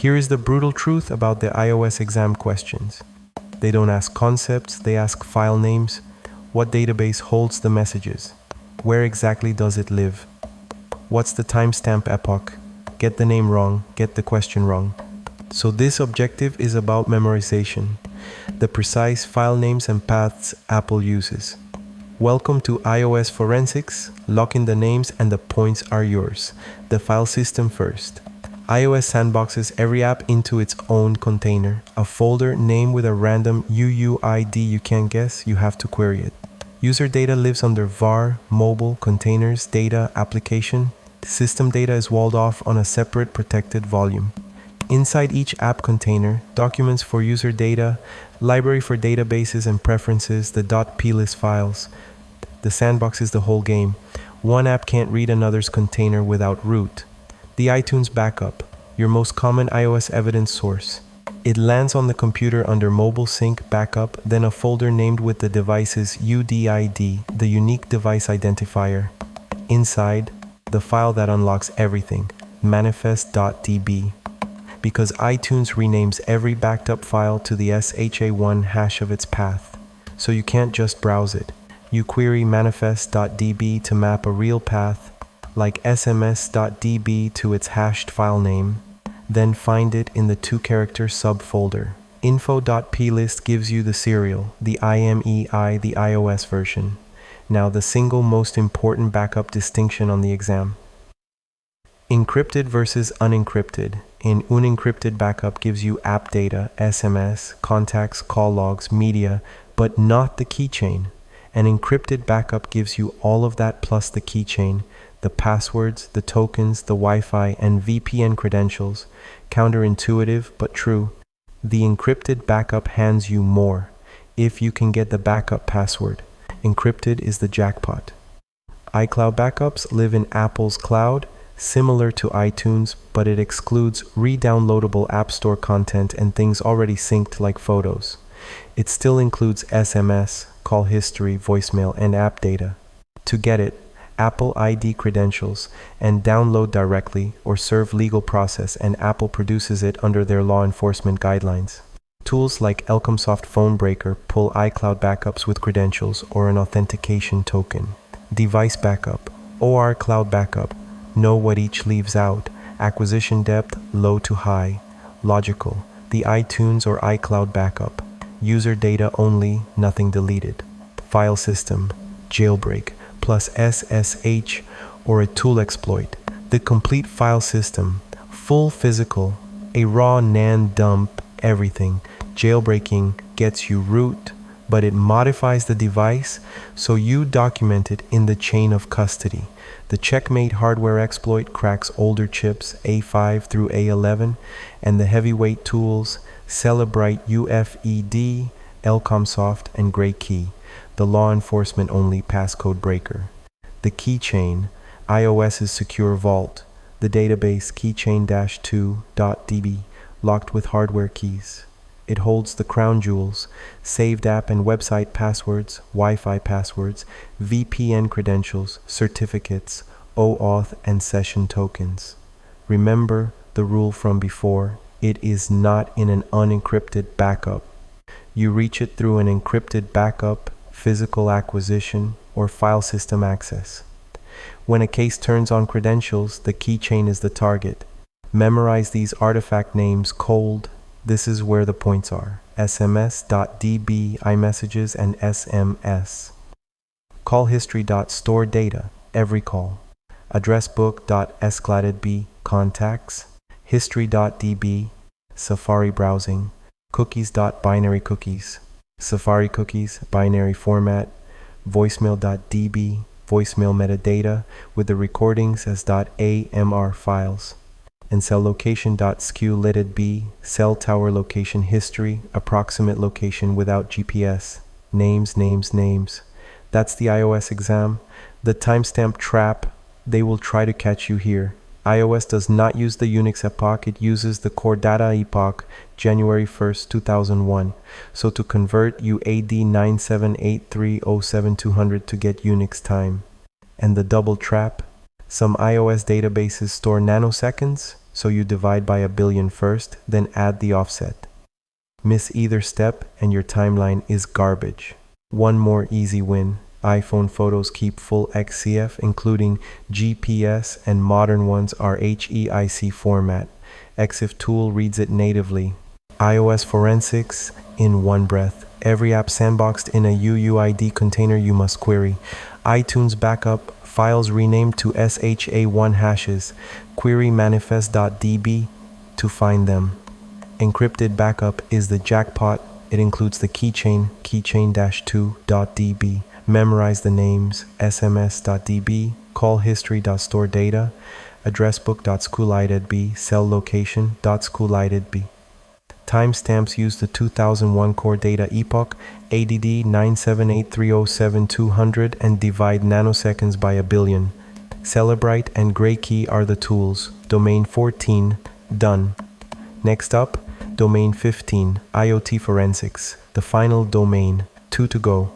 Here is the brutal truth about the iOS exam questions. They don't ask concepts, they ask file names. What database holds the messages? Where exactly does it live? What's the timestamp epoch? Get the name wrong, get the question wrong. So this objective is about memorization, the precise file names and paths Apple uses. Welcome to iOS Forensics. Lock in the names and the points are yours. The file system first. iOS sandboxes every app into its own container, a folder name with a random UUID you can't guess, you have to query it. User data lives under var, mobile, containers, data, application. System data is walled off on a separate protected volume. Inside each app container, documents for user data, library for databases and preferences, the .plist files. The sandbox is the whole game. One app can't read another's container without root. The iTunes backup, your most common iOS evidence source. It lands on the computer under Mobile Sync Backup, then a folder named with the device's UDID, the unique device identifier. Inside, the file that unlocks everything, Manifest.db. Because iTunes renames every backed up file to the SHA-1 hash of its path. So you can't just browse it. You query Manifest.db to map a real path, like sms.db to its hashed file name, then find it in the 2-character subfolder. Info.plist gives you the serial, the IMEI, the iOS version. Now the single most important backup distinction on the exam. Encrypted versus unencrypted. An unencrypted backup gives you app data, SMS, contacts, call logs, media, but not the keychain. An encrypted backup gives you all of that plus the keychain, the passwords, the tokens, the Wi-Fi, and VPN credentials. Counterintuitive, but true. The encrypted backup hands you more, if you can get the backup password. Encrypted is the jackpot. iCloud backups live in Apple's cloud, similar to iTunes, but it excludes re-downloadable App Store content and things already synced like photos. It still includes SMS, call history, voicemail, and app data. To get it, Apple ID credentials and download directly or serve legal process, and Apple produces it under their law enforcement guidelines. Tools like Elcomsoft Phone Breaker pull iCloud backups with credentials or an authentication token. Device backup, OR Cloud backup, know what each leaves out. Acquisition depth, low to high. Logical, the iTunes or iCloud backup. User data only, nothing deleted. File system, jailbreak, plus SSH or a tool exploit. The complete file system, full physical, a raw NAND dump, everything. Jailbreaking gets you root, but it modifies the device, so you document it in the chain of custody. The Checkmate hardware exploit cracks older chips A5 through A11, and the heavyweight tools Celebrite UFED, Elcomsoft, and GrayKey, the law enforcement only passcode breaker. The Keychain, iOS's secure vault, the database Keychain-2.db, locked with hardware keys. It holds the crown jewels, saved app and website passwords, Wi-Fi passwords, VPN credentials, certificates, OAuth, and session tokens. Remember the rule from before, it is not in an unencrypted backup. You reach it through an encrypted backup, physical acquisition, or file system access. When a case turns on credentials, the keychain is the target. Memorize these artifact names cold. This is where the points are. sms.db, iMessages, and SMS. CallHistory.storedata, every call. AddressBook.sqlitedb, contacts. History.db, Safari browsing. Cookies.binary cookies. Safari cookies, binary format. Voicemail.db, voicemail metadata with the recordings as .amr files. And CellLocation.sqlitedb, cell tower location history, approximate location without GPS. Names. That's the iOS exam. The timestamp trap, they will try to catch you here. iOS does not use the Unix Epoch, it uses the core data epoch, January 1st, 2001. So to convert, you AD 978307200 to get Unix time. And the double trap, some iOS databases store nanoseconds, so you divide by 1,000,000,000 first, then add the offset. Miss either step and your timeline is garbage. One more easy win. iPhone photos keep full EXIF, including GPS, and modern ones are HEIC format. EXIF tool reads it natively. iOS forensics in one breath. Every app sandboxed in a UUID container you must query. iTunes backup, files renamed to SHA-1 hashes. Query Manifest.db to find them. Encrypted backup is the JACKPOT. It includes the Keychain, Keychain-2.db. Memorize the names, sms.db, CallHistory.storedata, AddressBook.sqlitedb, CellLocation.sqlitedb. Timestamps use the 2001 core data Epoch, ADD 978307200, and divide nanoseconds by 1,000,000,000. Celebrite and GrayKey are the tools. Domain 14, done. Next up, Domain 15, IoT Forensics, the final domain, 2 to go.